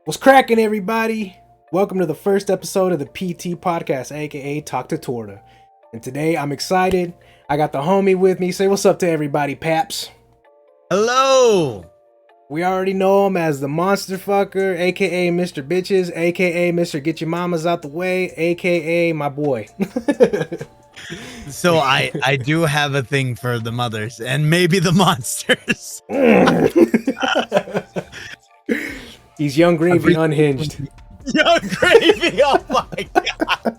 What's cracking, everybody? Welcome to the first episode of the PT podcast, aka Talk to Torta. And today I'm excited. I got the homie with me. Say what's up to everybody, Paps. Hello. We already know him as the Monster Fucker, aka Mr. Bitches, aka Mr. Get Your Mamas Out the Way, aka my boy. So I do have a thing for the mothers and maybe the monsters. He's Young Gravy unhinged. Young Gravy, oh my god.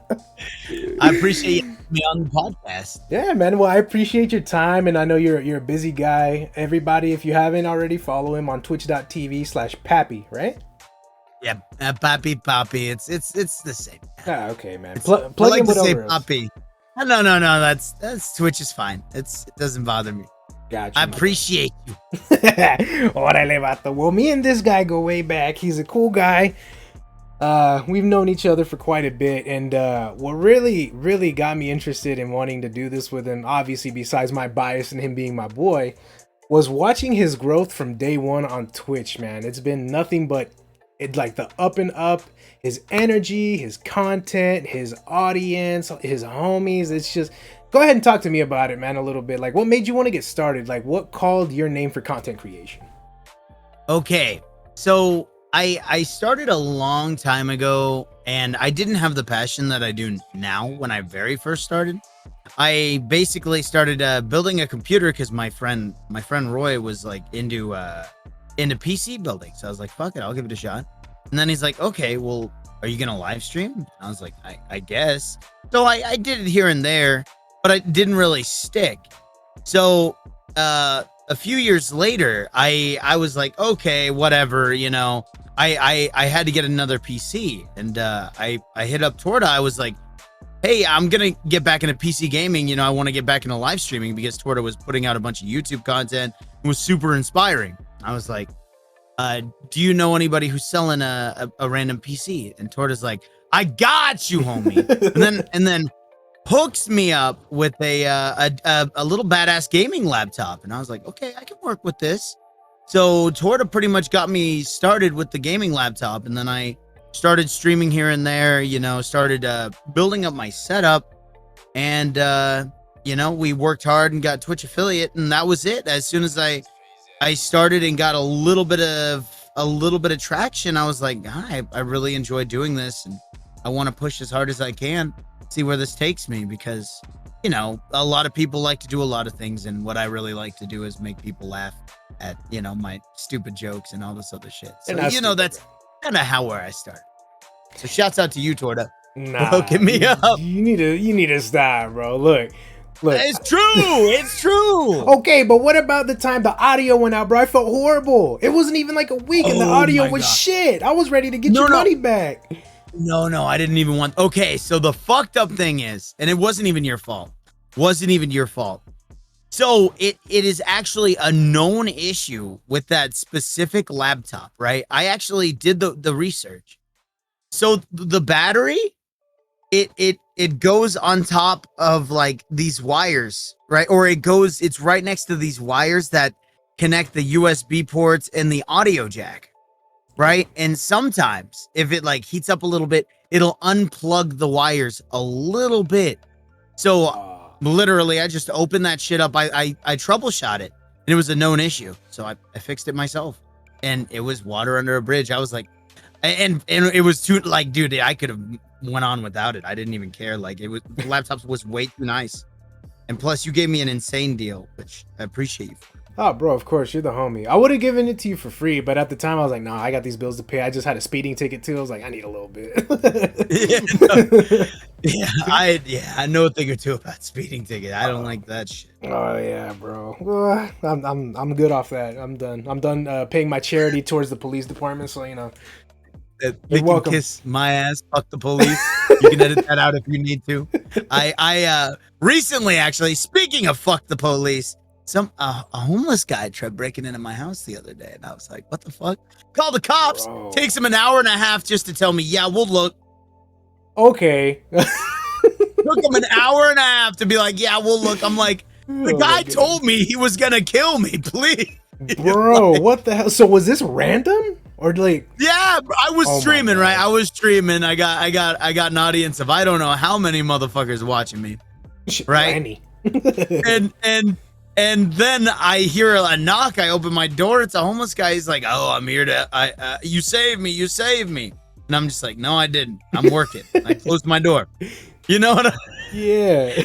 I appreciate you having me on the podcast. Yeah, man. Well, I appreciate your time, and I know you're a busy guy. Everybody, if you haven't already, follow him on twitch.tv/Papi, right? Yeah, Papi. It's the same. Ah, okay, man. I Plug like in to with say over. Papi. No. That's Twitch is fine. It doesn't bother me. Gotcha. I appreciate you. Órale, vato. Well, me and this guy go way back. He's a cool guy. We've known each other for quite a bit, and what really got me interested in wanting to do this with him, obviously besides my bias and him being my boy, was watching his growth from day one on Twitch, man. It's been nothing but like the up and up, his energy, his content, his audience, his homies. It's just, go ahead and talk to me about it, man, a little bit. Like, what made you want to get started? Like, what called your name for content creation? Okay, so I started a long time ago, and I didn't have the passion that I do now when I very first started. I basically started building a computer because my friend Roy was like into PC building. So I was like, fuck it, I'll give it a shot. And then he's like, okay, well, are you gonna live stream? I was like, I guess. So I did it here and there, but I didn't really stick. So a few years later, I was like, okay, whatever, you know. I had to get another PC, and I hit up Torta. I was like, hey, I'm gonna get back into PC gaming. You know, I want to get back into live streaming because Torta was putting out a bunch of YouTube content. It was super inspiring. I was like, do you know anybody who's selling a random PC? And Torta's like, I got you, homie. and then hooks me up with a little badass gaming laptop, and I was like, okay, I can work with this. So Torta pretty much got me started with the gaming laptop, and then I started streaming here and there, you know, started building up my setup, and you know, we worked hard and got Twitch affiliate, and that was it. As soon as I started and got a little bit of traction, I was like, I really enjoy doing this, and I want to push as hard as I can, see where this takes me, because, you know, a lot of people like to do a lot of things, and what I really like to do is make people laugh at, you know, my stupid jokes and all this other shit. So, you know, that's kind of where I started. So shouts out to you, Torta. Nah, hooking me up. You need to stop, bro. Look. It's true. Okay, but what about the time the audio went out, bro? I felt horrible. It wasn't even like a week, and the audio was shit. I was ready to get your money back. No, I didn't even want. Okay, so the fucked up thing is, and it wasn't even your fault. So it is actually a known issue with that specific laptop, right? I actually did the research. So the battery, it goes on top of like these wires, right? Or it's right next to these wires that connect the USB ports and the audio jack, right? And sometimes if it like heats up a little bit, it'll unplug the wires a little bit. So literally, I just opened that shit up. I troubleshot it, and it was a known issue. So I fixed it myself, and it was water under a bridge. I was like, and it was too, like, dude, I could have went on without it. I didn't even care. Like, the laptop was way too nice, and plus you gave me an insane deal, which I appreciate you for. Oh, bro, of course, you're the homie. I would have given it to you for free, but at the time I was like, nah, I got these bills to pay. I just had a speeding ticket too. I was like, I need a little bit. I know a thing or two about speeding ticket. I don't like that shit. Oh yeah, bro. Well, I'm good off that. I'm done paying my charity towards the police department. So, you know, you can kiss my ass. Fuck the police. You can edit that out if you need to. I recently, actually, speaking of fuck the police, a homeless guy tried breaking into my house the other day, and I was like, what the fuck? Call the cops. Bro. Takes him an hour and a half just to tell me, yeah, we'll look. Okay. Took him an hour and a half to be like, yeah, we'll look. I'm like, the guy told me he was gonna kill me, please. Bro, what the hell? So was this random? Or like, Yeah, I was oh my streaming, God. right? I was streaming. I got an audience of I don't know how many motherfuckers watching me, right? Plenty. And then I hear a knock. I open my door. It's a homeless guy. He's like, "Oh, I'm here to you save me. You save me." And I'm just like, "No, I didn't. I'm working." I closed my door. You know what? Yeah.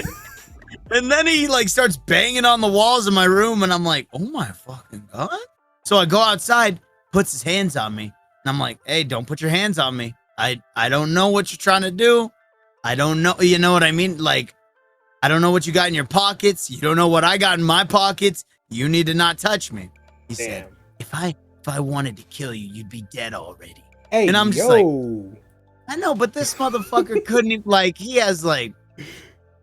And then he like starts banging on the walls of my room, and I'm like, "Oh my fucking God." So I go outside, puts his hands on me, and I'm like, "Hey, don't put your hands on me. I don't know what you're trying to do. I don't know. You know what I mean? Like, I don't know what you got in your pockets. You don't know what I got in my pockets. You need to not touch me." He said, if I wanted to kill you, you'd be dead already. Hey, and I'm just like, I know, but this motherfucker couldn't even, like, he has like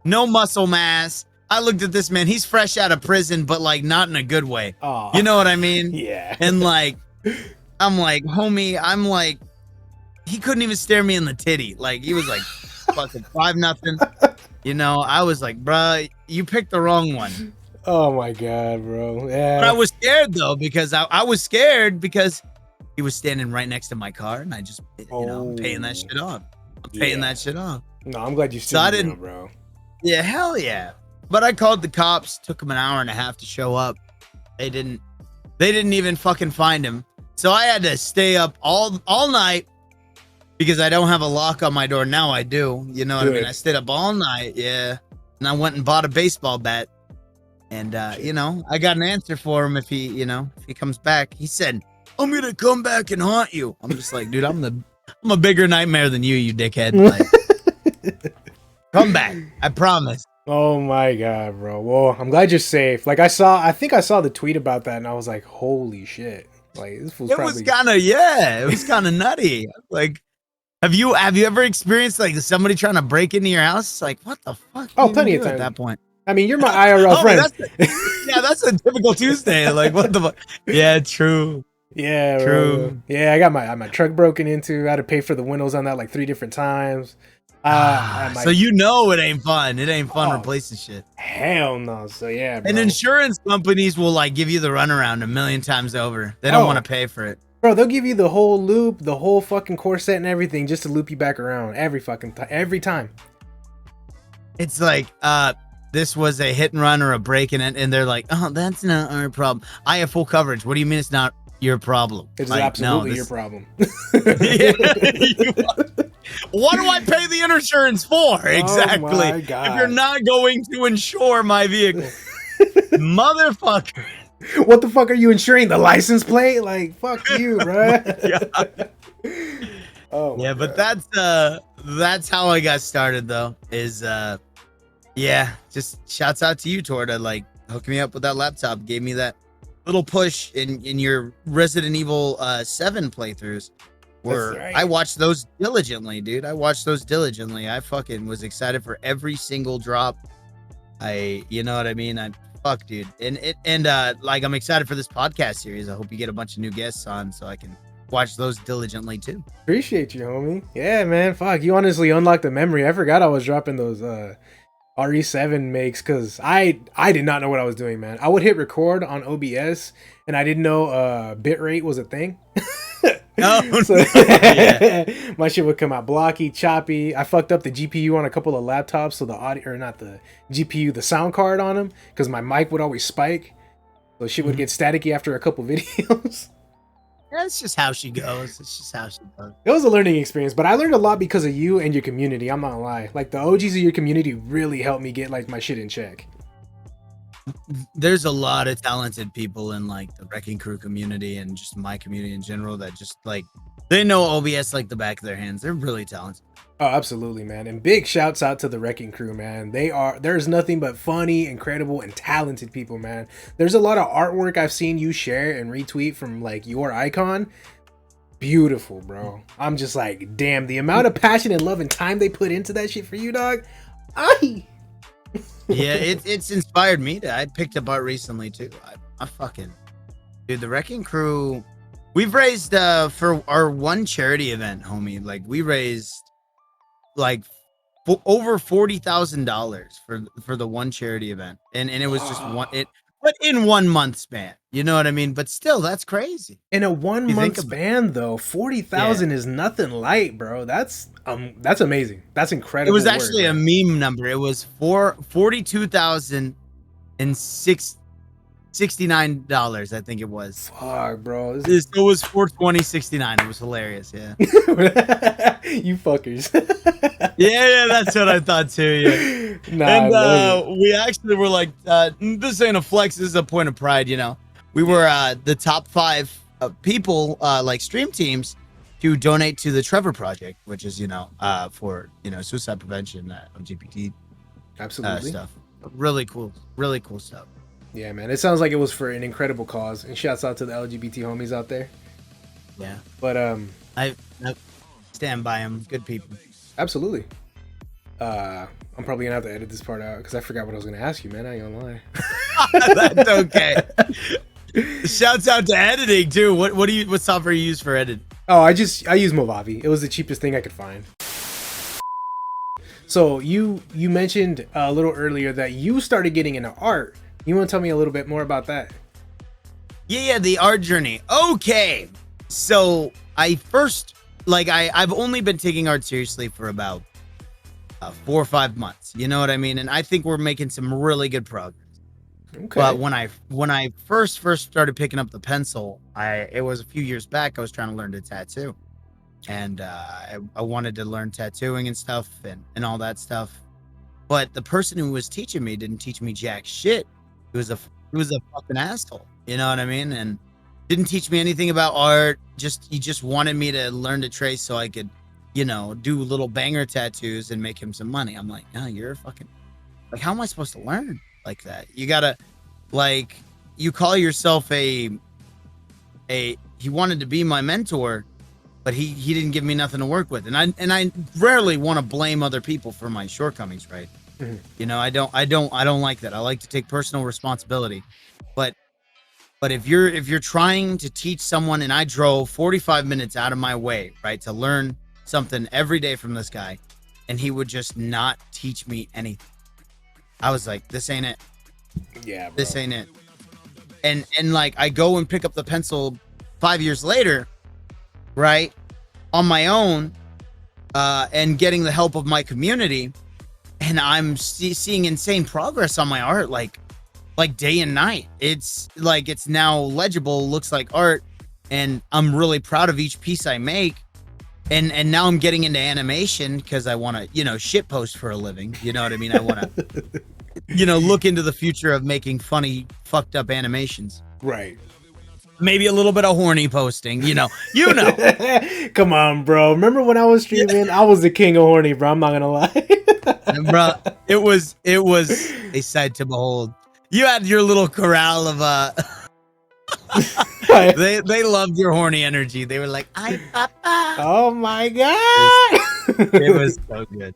no muscle mass. I looked at this man. He's fresh out of prison, but like not in a good way. Oh, you know what I mean? Yeah. And like, I'm like, homie, I'm like, he couldn't even stare me in the titty. Like, he was like fucking 5-0. You know, I was like, bruh, you picked the wrong one. Oh my God, bro. Yeah. But I was scared though, because I was scared because he was standing right next to my car, and I just, you know, I'm paying that shit off. I'm paying that shit off. No, I'm glad you stood So I didn't, bro. Yeah, hell yeah. But I called the cops. Took them an hour and a half to show up. They didn't even fucking find him. So I had to stay up all night because I don't have a lock on my door. Now I do. You know what I mean? I stayed up all night. Yeah. And I went and bought a baseball bat. And, you know, I got an answer for him if he comes back. He said, "I'm going to come back and haunt you." I'm just like, dude, I'm a bigger nightmare than you dickhead. Like, come back. I promise. Oh my God, bro. Well, I'm glad you're safe. Like I think I saw the tweet about that and I was like, holy shit. Like this was it was kind of nutty. Like, have you ever experienced like somebody trying to break into your house? It's like, what the fuck? Oh, plenty of times at that point. I mean, you're my IRL friend. That's a typical Tuesday. Like, what the fuck? Yeah, true. Yeah, true. Bro. Yeah, I got my truck broken into. I had to pay for the windows on that like 3 different times. So you know it ain't fun. It ain't fun replacing shit. Hell no. So yeah, bro. And insurance companies will like give you the runaround 1,000,000 times over. They don't want to pay for it. Bro, they'll give you the whole loop, the whole fucking corset and everything just to loop you back around every time. It's like, this was a hit and run or a break in it, and they're like, "Oh, that's not our problem. I have full coverage." What do you mean it's not your problem? It's like, absolutely your problem. What do I pay the insurance for? Exactly. Oh my God. If you're not going to insure my vehicle. Motherfucker. What the fuck are you insuring? The license plate? Like, fuck you, bro. Oh yeah, but that's how I got started though. Is yeah, just shouts out to you, Torta. Like, hooked me up with that laptop, gave me that little push in your Resident Evil 7 playthroughs. Where right. I watched those diligently, dude. I fucking was excited for every single drop. You know what I mean? Fuck, dude. And like, I'm excited for this podcast series. I hope you get a bunch of new guests on so I can watch those diligently too. Appreciate you, homie. Yeah, man. Fuck, you honestly unlocked the memory. I forgot I was dropping those RE7 makes because I did not know what I was doing, man. I would hit record on OBS and I didn't know bitrate was a thing. Oh, so, no. Yeah. My shit would come out blocky, choppy. I fucked up the GPU on a couple of laptops, so the audio, or not the GPU, the sound card on them, because my mic would always spike. So shit would get staticky after a couple videos. That's just how she goes. It was a learning experience, but I learned a lot because of you and your community. I'm not gonna lie. Like, the OGs of your community really helped me get like my shit in check. There's a lot of talented people in like the Wrecking Crew community and just my community in general that just like, they know OBS like the back of their hands. They're really talented. Oh, absolutely, man. And big shouts out to the Wrecking Crew, man. There's nothing but funny, incredible, and talented people, man. There's a lot of artwork I've seen you share and retweet from like your icon. Beautiful, bro. I'm just like, damn, the amount of passion and love and time they put into that shit for you, dog. Yeah, it's inspired me. I picked up art recently too. I fucking, dude, the Wrecking Crew. We've raised for our one charity event, homie. Like, we raised like over $40,000 for the one charity event, and it was just one. but in 1 month span, you know what I mean? But still, that's crazy. In a 1 You month think about it. span, though, Yeah. 40,000 is nothing light, bro. That's amazing. That's It was incredible work, actually a man. meme number. It was 42,069, I think it was. Fuck, bro. It was 420.69. It was hilarious. Yeah. You fuckers. Yeah, that's what I thought too. Yeah. Nah, I And love it. we actually were like, this ain't a flex, this is a point of pride, you know. We were the top 5 people, like stream teams, to donate to the Trevor Project, which is, for, suicide prevention, LGBT Absolutely. stuff. Really cool stuff. Yeah, man. It sounds like it was for an incredible cause. And shouts out to the LGBT homies out there. Yeah. But I stand by them. Good people. absolutely. I'm probably gonna have to edit this part out because I forgot what I was gonna ask you, man. I ain't gonna lie. That's okay. Shouts out to editing too. What software you use for editing? Oh, I use Movavi. It was the cheapest thing I could find. So you mentioned a little earlier that you started getting into art. You want to tell me a little bit more about that? Yeah, the art journey. Okay. So I first, I've only been taking art seriously for about 4 or 5 months. You know what I mean? And I think we're making some really good progress. Okay. But when I first started picking up the pencil, it was a few years back. I was trying to learn to tattoo, and I wanted to learn tattooing and stuff and all that stuff. But the person who was teaching me didn't teach me jack shit. He was a fucking asshole. You know what I mean? And didn't teach me anything about art. He just wanted me to learn to trace so I could, do little banger tattoos and make him some money. I'm like, no, you're fucking, how am I supposed to learn like that? You gotta, you call yourself he wanted to be my mentor, but he didn't give me nothing to work with. And I rarely want to blame other people for my shortcomings, right? Mm-hmm. I don't like that. I like to take personal responsibility. But if you're trying to teach someone, and I drove 45 minutes out of my way, right, to learn something every day from this guy, and he would just not teach me anything. I was like, this ain't it. Yeah, bro. This ain't it. And I go and pick up the pencil 5 years later, right, on my own, and getting the help of my community, and I'm seeing insane progress on my art, like day and night. It's now legible, looks like art, and I'm really proud of each piece I make. And now I'm getting into animation because I want to, shit post for a living. You know what I mean? I want to, look into the future of making funny, fucked up animations. Right. Maybe a little bit of horny posting, Come on, bro. Remember when I was streaming? I was the king of horny, bro. I'm not gonna lie. Bro, it was a sight to behold. You had your little corral of they loved your horny energy. They were like, "I papa." Oh my god. It was so good.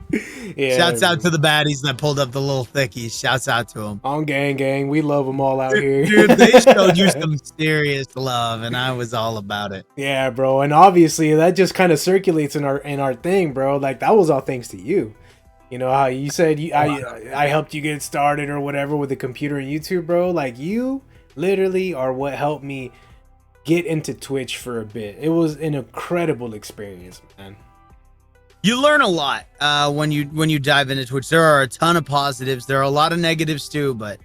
Yeah. Shouts out to the baddies that pulled up the little thickies. Shouts out to them. On gang. We love them all out here. Dude, they showed you some serious love, and I was all about it. Yeah, bro. And obviously that just kind of circulates in our thing, bro. Like that was all thanks to you. You know how you said I helped you get started or whatever with the computer and YouTube, bro. Like you literally are what helped me get into Twitch for a bit. It was an incredible experience, man. You learn a lot when you dive into Twitch. There are a ton of positives. There are a lot of negatives too, but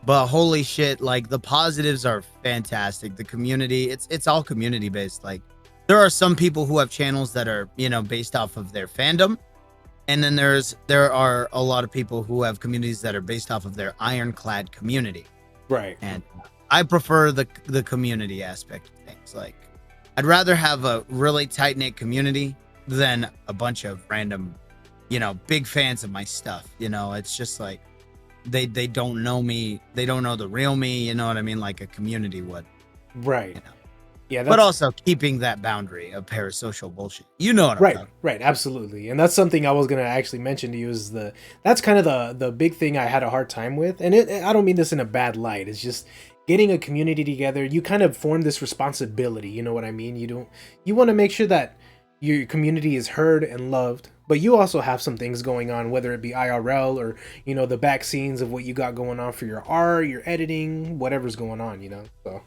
holy shit, like the positives are fantastic. The community, it's all community based. Like there are some people who have channels that are, based off of their fandom. And then there are a lot of people who have communities that are based off of their ironclad community. Right. And I prefer the community aspect of things. Like I'd rather have a really tight-knit community than a bunch of random, big fans of my stuff. It's just like they don't know me. They don't know the real me. You know what I mean? Like a community would. Right. Yeah, but also keeping that boundary of parasocial bullshit. You know what I'm talking about. Right, absolutely. And that's something I was gonna actually mention to you is that's kind of the big thing I had a hard time with. And I don't mean this in a bad light. It's just getting a community together. You kind of form this responsibility. You know what I mean? You want to make sure that your community is heard and loved but you also have some things going on, whether it be IRL or, you know, the back scenes of what you got going on for your art, your editing, whatever's going on, you know. So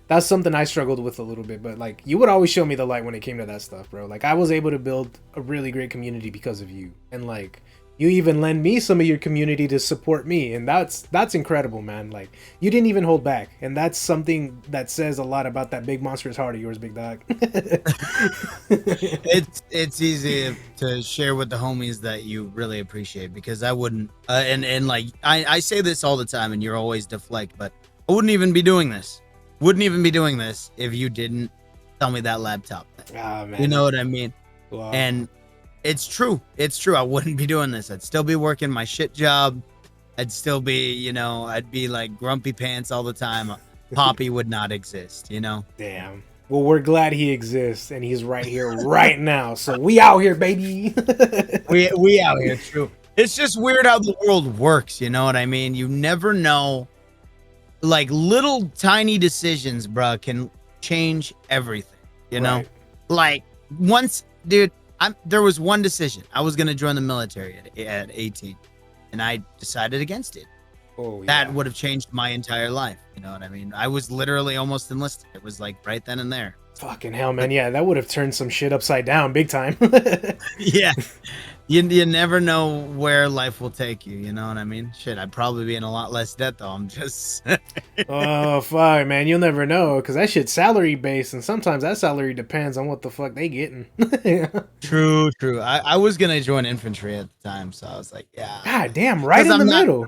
that's something I struggled with a little bit, but like you would always show me the light when it came to that stuff, bro. Like I was able to build a really great community because of you, and like you even lend me some of your community to support me, and that's incredible, man. Like you didn't even hold back, and that's something that says a lot about that big monstrous heart of yours, big dog. It's easy to share with the homies that you really appreciate, because I wouldn't and like I say this all the time and you're always deflect, but I wouldn't even be doing this if you didn't tell me that laptop thing. Ah, man. You know what I mean? Wow. And it's true. I wouldn't be doing this. I'd still be working my shit job. I'd still be, you know, I'd be like grumpy pants all the time. Papi would not exist, you know? Damn. Well, we're glad he exists, and he's right here right now. So we out here, baby. we out here, true. It's just weird how the world works, you know what I mean? You never know. Like little tiny decisions, bruh, can change everything, you know? Right. Like once, dude, there was one decision. I was gonna join the military at 18, and I decided against it. Oh, yeah. That would have changed my entire life. You know what I mean? I was literally almost enlisted. It was like right then and there. Fucking hell, man. Yeah, that would have turned some shit upside down big time. Yeah. You never know where life will take you. You know what I mean? Shit, I'd probably be in a lot less debt, though. I'm just... Oh, fuck, man. You'll never know, because that shit's salary based, and sometimes that salary depends on what the fuck they getting. True. I was going to join infantry at the time, so I was like, yeah. God damn, right in the middle.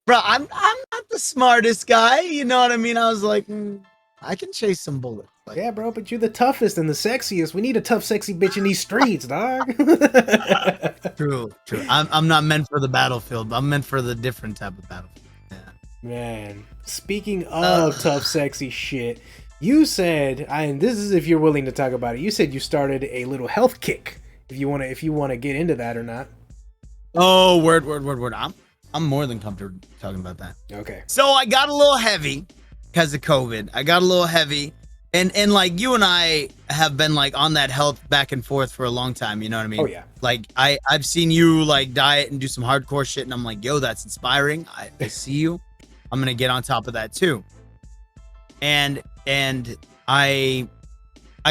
Bro, I'm not the smartest guy. You know what I mean? I was like, I can chase some bullets. Like, yeah, bro, but you're the toughest and the sexiest. We need a tough, sexy bitch in these streets, dog. True. I'm not meant for the battlefield. I'm meant for the different type of battlefield. Yeah. Man, speaking of tough, sexy shit, you said, and this is if you're willing to talk about it. You said you started a little health kick. If you wanna get into that or not. Oh, word. I'm more than comfortable talking about that. Okay. So I got a little heavy because of COVID. I got a little heavy. And like you and I have been like on that health back and forth for a long time, you know what I mean? Oh yeah. Like I've seen you like diet and do some hardcore shit, and I'm like, yo, that's inspiring. I see you. I'm gonna get on top of that too. And I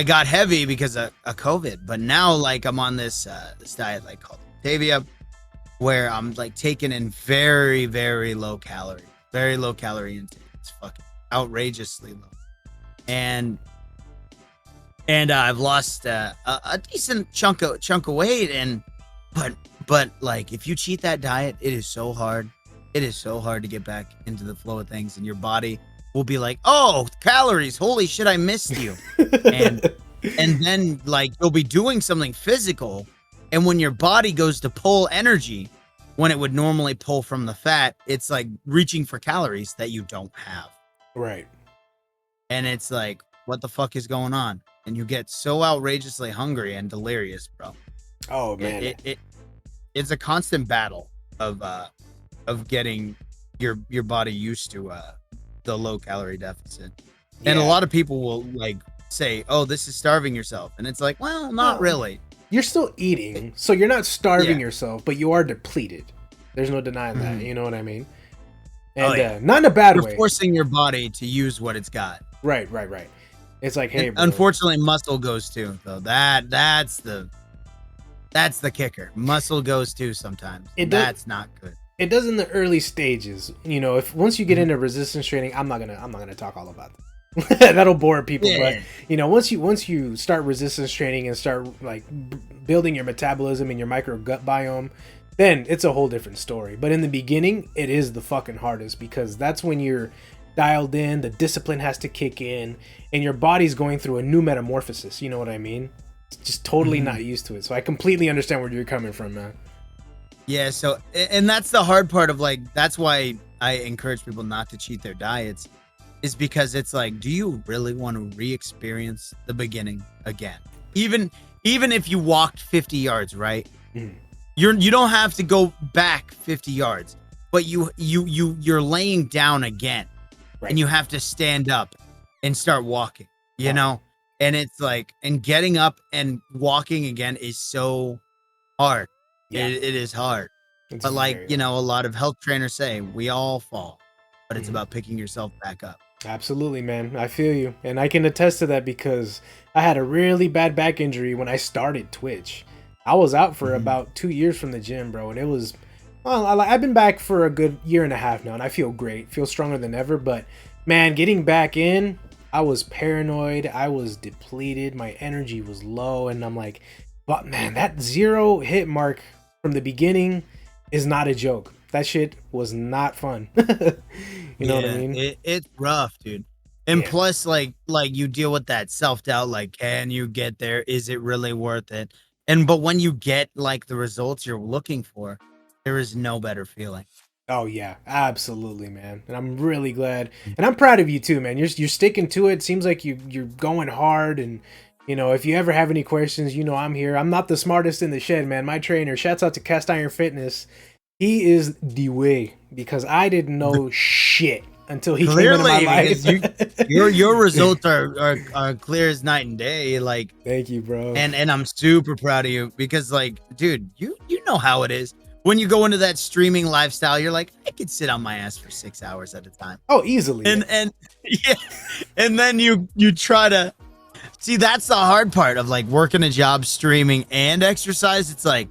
got heavy because of COVID, but now like I'm on this diet like called Tavia, where I'm like taking in very, very low calorie intake. It's fucking outrageously low. And I've lost a decent chunk of weight, and but like if you cheat that diet, it is so hard to get back into the flow of things, and your body will be like, oh, calories, holy shit, I missed you. and then like you'll be doing something physical, and when your body goes to pull energy when it would normally pull from the fat, it's like reaching for calories that you don't have. Right. And it's like, what the fuck is going on? And you get so outrageously hungry and delirious, bro. Oh man, it's a constant battle of getting your body used to the low calorie deficit. yeah. And a lot of people will like say, "Oh, this is starving yourself," and it's like, well, not really. You're still eating, so you're not starving yourself, but you are depleted. There's no denying that. You know what I mean? And not in a bad way. You're forcing your body to use what it's got. Right. It's like, hey, bro. Unfortunately, muscle goes too, though. That's the kicker. Muscle goes too sometimes. That's not good. It does in the early stages. You know, if once you get into resistance training, I'm not gonna talk all about that. That'll bore people. Yeah. But you know, once you start resistance training and start like building your metabolism and your micro gut biome, then it's a whole different story. But in the beginning, it is the fucking hardest, because that's when you're dialed in, the discipline has to kick in, and your body's going through a new metamorphosis. You know what I mean? It's just totally not used to it. So I completely understand where you're coming from, man. Yeah, so, and that's the hard part of like, that's why I encourage people not to cheat their diets, is because it's like, do you really want to re-experience the beginning again? Even if you walked 50 yards, right? You don't have to go back 50 yards, but you're laying down again. Right. And you have to stand up and start walking, you know? And it's like, and getting up and walking again is so hard. Yeah, It is hard. it's But like, very you hard. know, a lot of health trainers say we all fall, but it's Mhm. about picking yourself back up. Absolutely, man. I feel you. And I can attest to that because I had a really bad back injury when I started Twitch. I was out for Mhm. about 2 years from the gym, bro. And it was, well, I've been back for a good year and a half now. And I feel great, feel stronger than ever. But man, getting back in, I was paranoid. I was depleted. My energy was low. And I'm like, but man, that 0 hit mark from the beginning is not a joke. That shit was not fun. You know what I Yeah, mean? it's rough, dude. And Yeah. plus, like you deal with that self-doubt, like, can you get there? Is it really worth it? And but when you get like the results you're looking for, there is no better feeling. Oh yeah, absolutely, man. And I'm really glad, and I'm proud of you too, man. You're sticking to it. Seems like you're going hard, and you know if you ever have any questions, you know I'm here. I'm not the smartest in the shed, man. My trainer, shouts out to Cast Iron Fitness. He is the way because I didn't know shit until he came into my Clearly, life. because your results are clear as night and day. Like, Thank you, bro. and I'm super proud of you because, like, dude, you know how it is when you go into that streaming lifestyle. You're like, I could sit on my ass for 6 hours at a time, Oh, easily. and yeah, and then you try to see. That's the hard part of like working a job, streaming, and exercise. It's like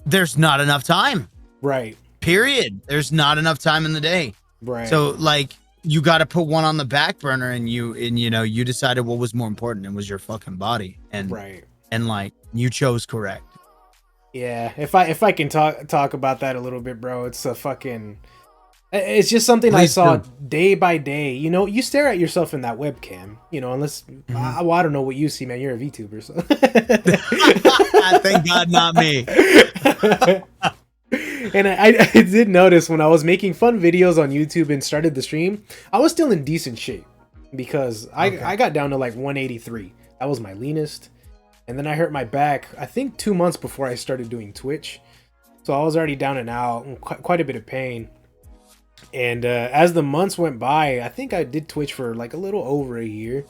there's not enough time. Right. Period. There's not enough time in the day. Right. So like you got to put one on the back burner, and you know you decided what was more important, and was your fucking body, Right. and like you chose correct. Yeah. If I can talk about that a little bit, bro, it's a fucking. It's just something I Please saw do. day by day. You know, you stare at yourself in that webcam. You know, unless Mhm. well, I don't know what you see, man. You're a VTuber, so. Thank God, not me. And I did notice when I was making fun videos on YouTube and started the stream, I was still in decent shape because Okay. I got down to like 183. That was my leanest, and then I hurt my back. I think 2 months before I started doing Twitch, so I was already down and out, and quite a bit of pain. And as the months went by, I think I did Twitch for like a little over a year.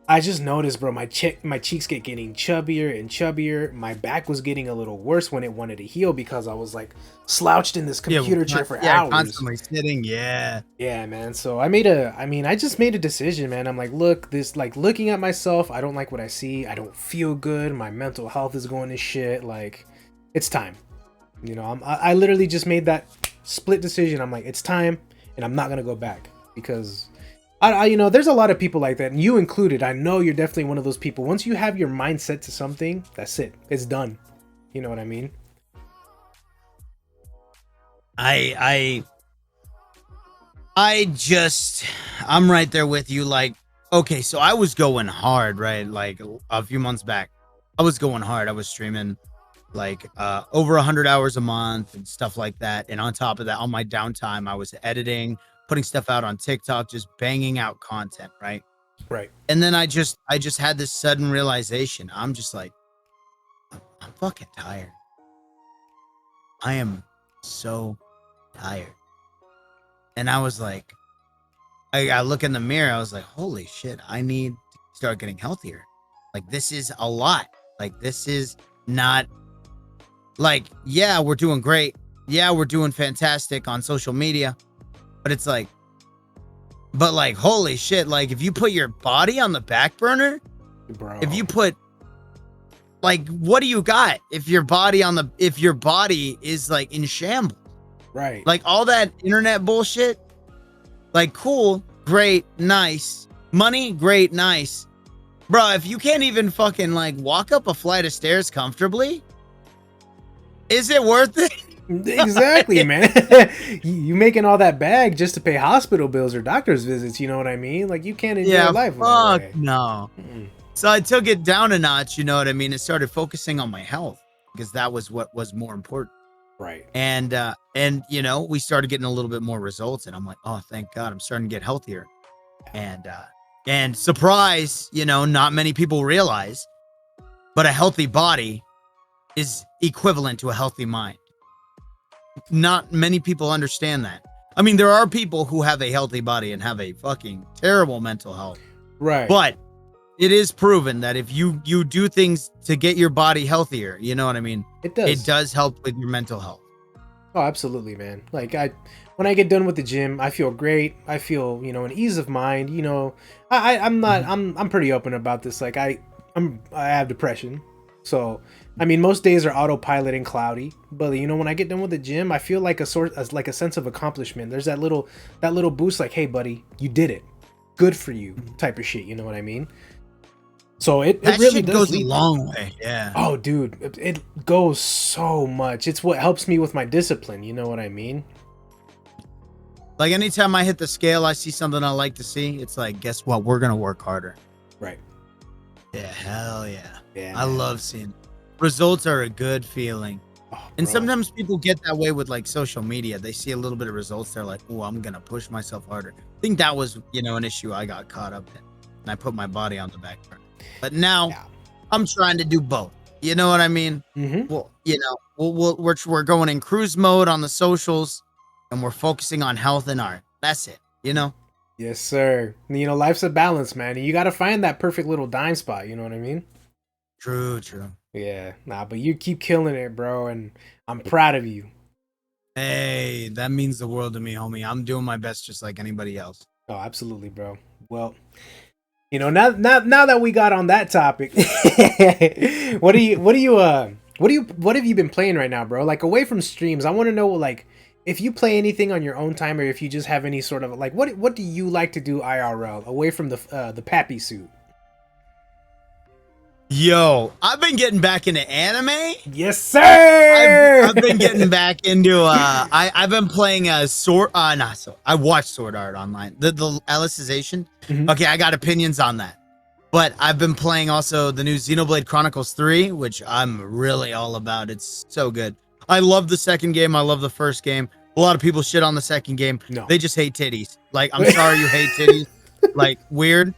I just noticed, bro, my cheeks getting chubbier and chubbier. My back was getting a little worse when it wanted to heal because I was like slouched in this computer chair for hours. Constantly sitting. Yeah. Yeah, man. So I just made a decision, man. I'm like, look, this, like, looking at myself, I don't like what I see. I don't feel good. My mental health is going to shit. Like, it's time. You know, I literally just made that split decision. I'm like, it's time, and I'm not gonna go back because you know, there's a lot of people like that, and you included. I know you're definitely one of those people. Once you have your mindset to something, that's it. It's done. You know what I mean? I I'm right there with you. Like, okay, so I was going hard, right? Like a few months back, I was going hard. I was streaming like over 100 hours a month and stuff like that. And on top of that, on my downtime, I was editing, putting stuff out on TikTok, just banging out content, right? Right. And then I just had this sudden realization. I'm just like, I'm fucking tired. I am so tired. And I was like, I look in the mirror, I was like, holy shit, I need to start getting healthier. Like, this is a lot. Like, this is not like, yeah, we're doing great. Yeah, we're doing fantastic on social media. But it's like, but like, holy shit, like if you put your body on the back burner, Bro. if you put like, what do you got if your body is like in shambles? Right. Like all that internet bullshit, like cool, great, nice. Money, great, nice. Bro, if you can't even fucking like walk up a flight of stairs comfortably, is it worth it? Exactly, man. You making all that bag just to pay hospital bills or doctor's visits, you know what I mean? Like, you can't enjoy life that fuck way. no. Mm-mm. So I took it down a notch, you know what I mean, and started focusing on my health because that was what was more important. Right. And you know, we started getting a little bit more results, and I'm like, oh, thank God, I'm starting to get healthier. And surprise, you know, not many people realize, but a healthy body is equivalent to a healthy mind. Not many people understand that. I mean, there are people who have a healthy body and have a fucking terrible mental health. Right. But it is proven that if you do things to get your body healthier, you know what I mean? It does. It does help with your mental health. Oh, absolutely, man. Like when I get done with the gym, I feel great. I feel, an ease of mind. I'm not. I'm pretty open about this. Like I have depression, so I mean most days are autopilot and cloudy. But when I get done with the gym, I feel like a sense of accomplishment. There's that little boost, like, hey, buddy, you did it. Good for you, type of shit. You know what I mean? So it really shit does goes a long way. Yeah. Oh, dude, it goes so much. It's what helps me with my discipline. You know what I mean? Like anytime I hit the scale, I see something I like to see. It's like, guess what? We're gonna work harder. Right. Yeah. Hell yeah. Yeah. I love seeing results are a good feeling. Oh, And bro. sometimes people get that way with like social media. They see a little bit of results. They're like, oh, I'm gonna push myself harder. I think that was, an issue I got caught up in, and I put my body on the back burner. But now I'm trying to do both. You know what I mean? Mm-hmm. Well, we're going in cruise mode on the socials, and we're focusing on health and art. That's it. Yes, sir. Life's a balance, man. You got to find that perfect little dime spot. You know what I mean? True. Yeah. Nah, but you keep killing it, bro, and I'm proud of you. Hey, that means the world to me, homie. I'm doing my best just like anybody else. Oh, absolutely, bro. Well, now that we got on that topic, what have you been playing right now, bro? Like away from streams, I want to know like if you play anything on your own time or if you just have any sort of like what do you like to do IRL away from the Papi suit? Yo, I've been getting back into anime. Yes, sir. I've been getting back into I've been playing I watched Sword Art Online. The Alicization. Mm-hmm. Okay, I got opinions on that. But I've been playing also the new Xenoblade Chronicles 3, which I'm really all about. It's so good. I love the second game. I love the first game. A lot of people shit on the second game. No. They just hate titties. Like, I'm sorry you hate titties. Like, weird.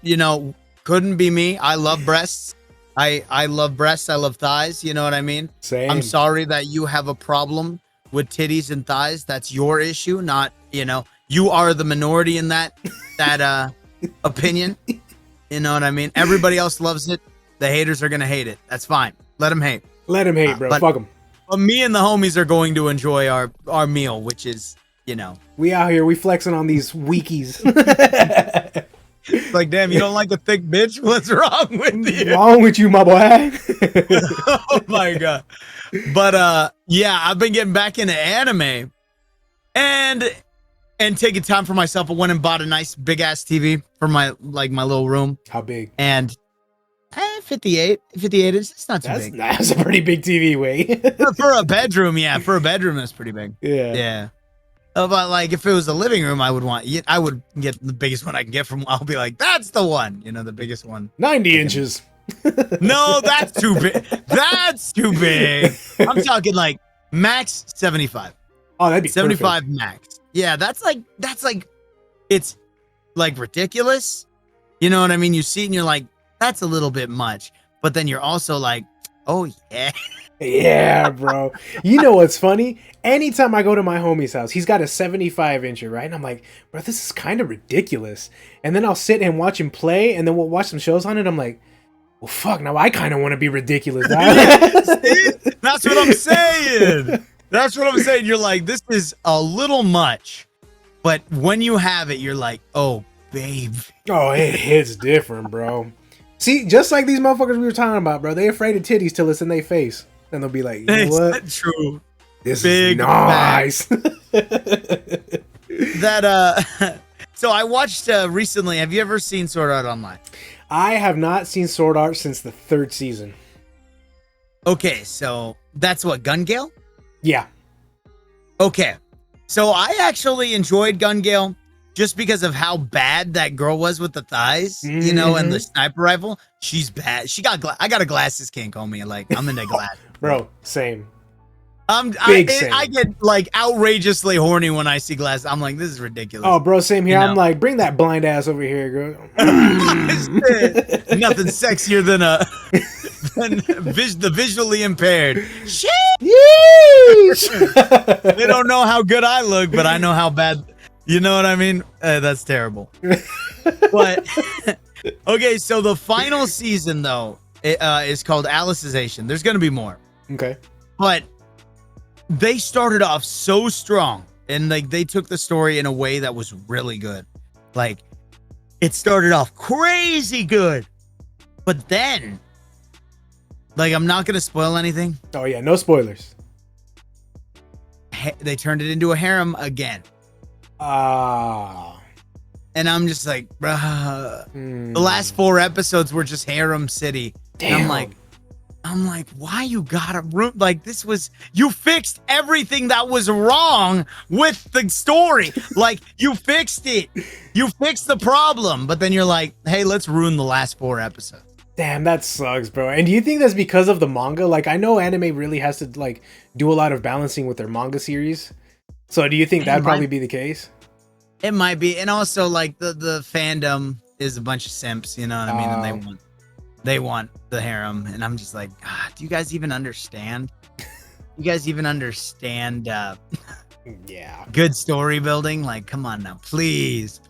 Couldn't be me. I love breasts. I love breasts. I love thighs. You know what I mean? Same. I'm sorry that you have a problem with titties and thighs. That's your issue, not, you are the minority in that opinion. You know what I mean? Everybody else loves it. The haters are going to hate it. That's fine. Let them hate. Let them hate, bro. Fuck them. But me and the homies are going to enjoy our meal, which is, we out here. We flexing on these weekies. Like, damn, you don't like a thick bitch? What's wrong with you? Wrong with you, my boy? Oh my god. But yeah, I've been getting back into anime and taking time for myself. I went and bought a nice big ass TV for my little room. How big? And 58 is it's not too big. That's a pretty big TV, way. For a bedroom, yeah. For a bedroom, that's pretty big. Yeah. But like, if it was a living room, I would get the biggest one I can get from. I'll be like, that's the one, the biggest one. 90 inches. No, that's too big. That's too big. I'm talking like max 75. Oh, that'd be 75 perfect. max. Yeah, that's like it's like ridiculous. You know what I mean? You see it and you're like, that's a little bit much. But then you're also like, oh yeah. Yeah, bro. You know what's funny? Anytime I go to my homie's house, he's got a 75-incher, right? And I'm like, bro, this is kind of ridiculous. And then I'll sit and watch him play, and then we'll watch some shows on it. I'm like, well, fuck, now I kind of want to be ridiculous. See? That's what I'm saying. That's what I'm saying. You're like, this is a little much. But when you have it, you're like, oh, babe. Oh, it hits different, bro. See, just like these motherfuckers we were talking about, bro. They afraid of titties till it's in their face. And they'll be like, you know what? That's true. This Big is nice. So I watched recently. Have you ever seen Sword Art Online? I have not seen Sword Art since the 3rd season. Okay, so that's what, Gun Gale? Yeah. Okay, so I actually enjoyed Gun Gale just because of how bad that girl was with the thighs, and the sniper rifle. She's bad. I got a glasses kink, homie. Like, I'm into glasses. Bro, same. Same. I get like outrageously horny when I see glasses. I'm like, this is ridiculous. Oh, bro, same here. I'm like, bring that blind ass over here, girl. Nothing sexier than the visually impaired. Shit. They don't know how good I look, but I know how bad. You know what I mean? That's terrible. But Okay, so the final season though is called Alicization. There's gonna be more, Okay. but they started off so strong, and like they took the story in a way that was really good. Like it started off crazy good, but then, like, I'm not gonna spoil anything. Oh yeah, no spoilers. They turned it into a harem again. Ah. And I'm just like, bruh. Hmm. The last 4 episodes were just harem city. Damn. And I'm like, why you gotta like you fixed everything that was wrong with the story. Like you fixed it. You fixed the problem, but then you're like, hey, let's ruin the last 4 episodes. Damn, that sucks, bro. And do you think that's because of the manga? Like, I know anime really has to like do a lot of balancing with their manga series. So do you think that'd probably be the case? It might be. And also like the fandom is a bunch of simps, you know what I mean? And they want the harem. And I'm just like, do you guys even understand? You guys even understand Yeah. good story building? Like, come on now, please.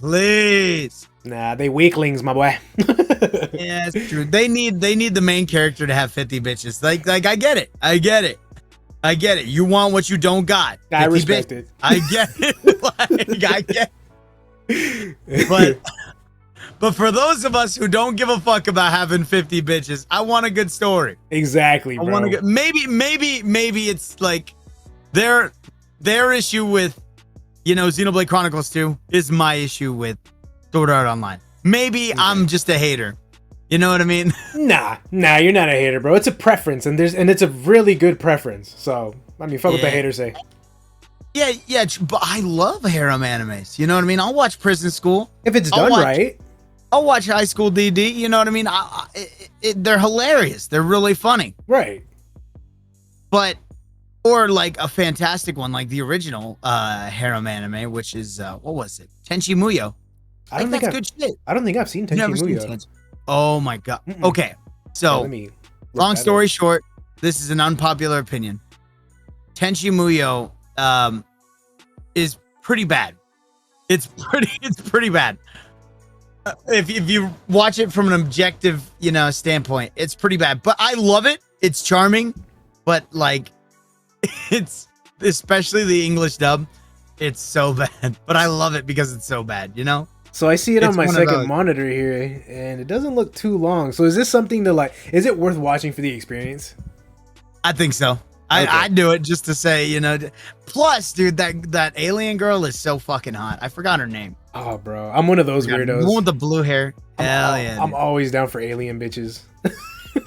Nah, they weaklings, my boy. Yeah, it's true. They need the main character to have 50 bitches. Like I get it. I get it. You want what you don't got. I respect it. I get it. Like, I get it. But for those of us who don't give a fuck about having 50 bitches, I want a good story. Exactly, bro. I want to get maybe it's like their issue with, Xenoblade Chronicles 2 is my issue with Sword Art Online. Maybe I'm just a hater. You know what I mean? Nah, you're not a hater, bro. It's a preference, and it's a really good preference. So, I mean, fuck what the haters say. Yeah, but I love harem animes. You know what I mean? I'll watch Prison School. If it's done right. I'll watch High School DD. You know what I mean? They're hilarious. They're really funny. Right. But, or like a fantastic one, like the original harem anime, which is, what was it? Tenchi Muyo. I don't think that's good shit. I don't think I've seen Tenchi Muyo. Oh my god. Okay. So, long story short, this is an unpopular opinion. Tenchi Muyo is pretty bad. It's pretty bad. If you watch it from an objective, standpoint, it's pretty bad. But I love it. It's charming, but like it's especially the English dub, it's so bad. But I love it because it's so bad, So I see it on my second monitor here, and it doesn't look too long. So is this something to is it worth watching for the experience? I think so. I'd do it just to say, Plus, dude, that alien girl is so fucking hot. I forgot her name. Oh, bro. I'm one of those weirdos. The one with the blue hair. Hell yeah. I'm always down for alien bitches.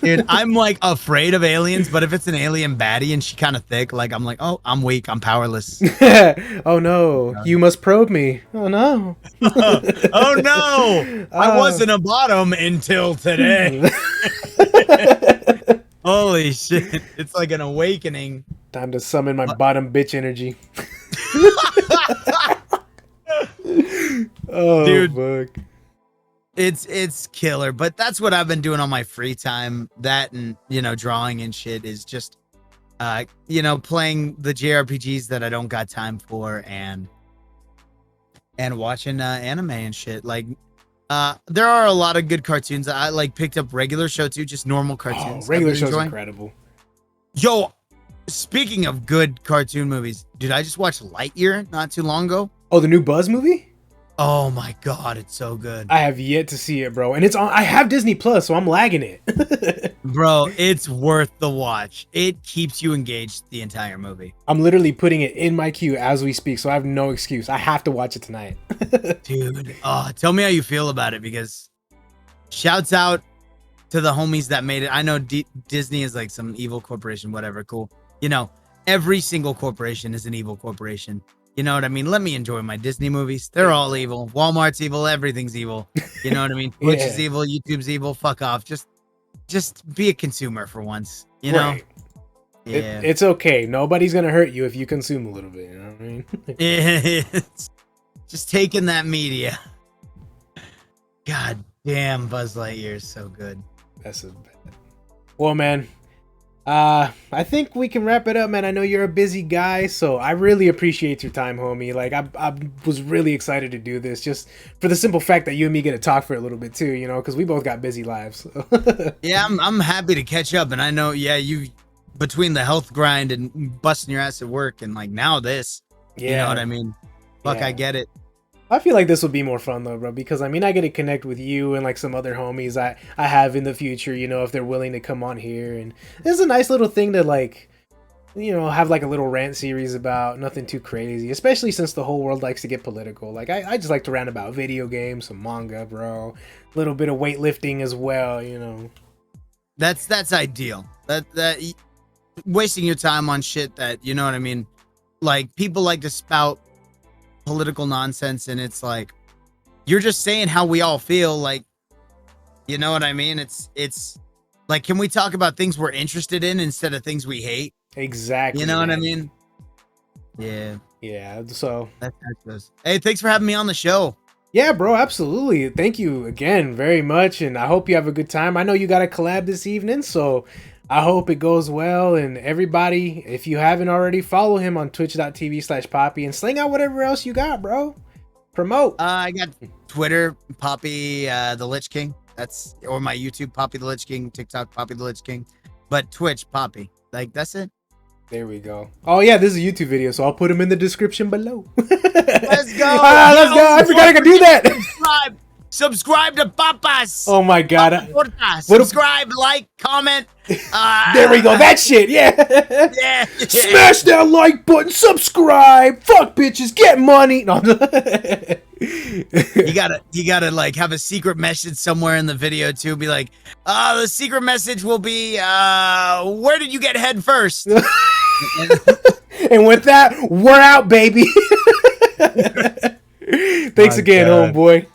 Dude, I'm like afraid of aliens, but if it's an alien baddie and she kind of thick, like I'm like, oh, I'm weak, I'm powerless. Oh no, you must probe me. Oh no. Oh no, I wasn't a bottom until today. Holy shit, it's like an awakening. Time to summon my bottom bitch energy. Oh, dude, fuck. It's killer, but that's what I've been doing on my free time. That and drawing and shit is just playing the JRPGs that I don't got time for and watching anime and shit. Like there are a lot of good cartoons. I like picked up regular show too, just normal cartoons. Regular show's incredible. Yo, speaking of good cartoon movies, dude, I just watched Lightyear not too long ago. Oh, the new Buzz movie? Oh my god, it's so good. I have yet to see it, bro. And it's on. I have Disney Plus, so I'm lagging it. Bro, it's worth the watch. It keeps you engaged the entire movie. I'm literally putting it in my queue as we speak, so I have no excuse. I have to watch it tonight. Dude, tell me how you feel about it, because shouts out to the homies that made it. I know Disney is like some evil corporation, whatever, cool. Every single corporation is an evil corporation. You know what I mean? Let me enjoy my Disney movies. They're all evil. Walmart's evil. Everything's evil. You know what I mean? Twitch is evil. YouTube's evil. Fuck off. Just be a consumer for once. You know? Right. Yeah. It's okay. Nobody's gonna hurt you if you consume a little bit. You know what I mean? It's just taking that media. God damn, Buzz Lightyear is so good. That's a bad. Well, man, I think we can wrap it up, man. I know you're a busy guy, so I really appreciate your time, homie. Like, I was really excited to do this just for the simple fact that you and me get to talk for a little bit too, you know, because we both got busy lives. So. Yeah, I'm happy to catch up, and I know, yeah, you between the health grind and busting your ass at work, and like now this, Yeah. you know what I mean? Fuck, Yeah. I get it. I feel like this will be more fun though, bro, because I mean, I get to connect with you and like some other homies I have in the future, you know, if they're willing to come on here. And this is a nice little thing to like, you know, have like a little rant series about, nothing too crazy, especially since the whole world likes to get political. Like, I just like to rant about video games, some manga, bro, a little bit of weightlifting as well, you know. That's ideal. That wasting your time on shit that, you know what I mean? Like, people like to spout political nonsense, and it's like, you're just saying how we all feel. Like, you know what I mean? It's like, can we talk about things we're interested in instead of things we hate? Exactly. You know what I man. mean? Yeah. Yeah, so That's how it goes. Hey, thanks for having me on the show. yeah, bro, absolutely. Thank you again very much, and I hope you have a good time. I know you got a collab this evening, so I hope it goes well. And everybody, if you haven't already, follow him on twitch.tv/Papi and sling out whatever else you got, bro. Promote. I got Twitter, Papi the Lich King. That's, or my YouTube, Papi the Lich King, TikTok, Papi the Lich King, but Twitch, Papi. Like, that's it. There we go. Oh yeah, this is a YouTube video, so I'll put him in the description below. Let's go. Let's go. I forgot I could do that. Subscribe to Papas. Oh my god. Torta. Subscribe, like, comment. There we go. That shit. Yeah. Yeah. Smash that like button. Subscribe. Fuck bitches. Get money. No. You gotta like have a secret message somewhere in the video too. Be like, the secret message will be, where did you get head first? And with that, we're out, baby. Thanks again, homeboy.